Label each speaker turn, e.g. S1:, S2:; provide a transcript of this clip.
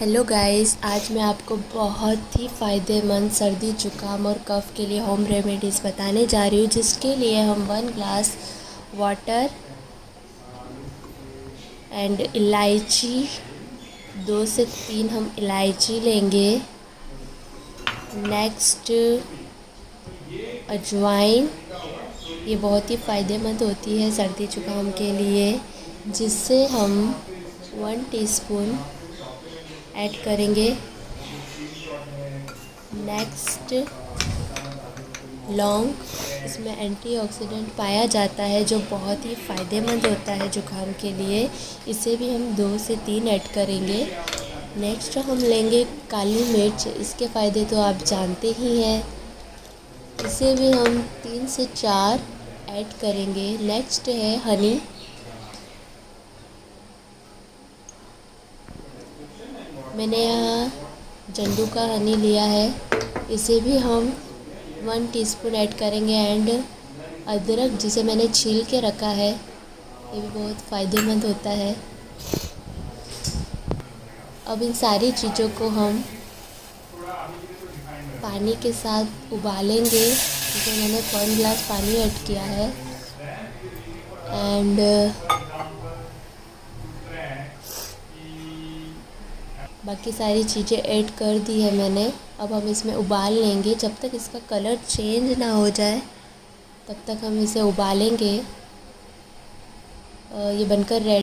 S1: Hello guys, आज मैं आपको बहुत ही फ़ायदेमंद सर्दी जुकाम और कफ़ के लिए होम रेमेडीज़ बताने जा रही हूँ, जिसके लिए हम 1 ग्लास वाटर एंड इलायची 2 से 3 हम इलायची लेंगे। नेक्स्ट अजवाइन, ये बहुत ही फ़ायदेमंद होती है सर्दी जुकाम के लिए, जिससे हम 1 टीस्पून ऐड करेंगे। नेक्स्ट लौंग, इसमें एंटीऑक्सीडेंट पाया जाता है जो बहुत ही फ़ायदेमंद होता है जुकाम के लिए। इसे भी हम 2 से 3 ऐड करेंगे। नेक्स्ट हम लेंगे काली मिर्च, इसके फ़ायदे तो आप जानते ही हैं। इसे भी हम 3 से 4 ऐड करेंगे। नेक्स्ट है हनी, मैंने यहाँ झंडू का हनी लिया है, इसे भी हम 1 टीस्पून ऐड करेंगे। एंड अदरक, जिसे मैंने छील के रखा है, ये भी बहुत फ़ायदेमंद होता है। अब इन सारी चीज़ों को हम पानी के साथ उबालेंगे, जिसे मैंने 1 ग्लास पानी ऐड किया है। एंड बाकी सारी चीज़ें ऐड कर दी है मैंने। अब हम इसमें उबाल लेंगे, जब तक इसका कलर चेंज ना हो जाए तब तक हम इसे उबालेंगे। ये बनकर रेडी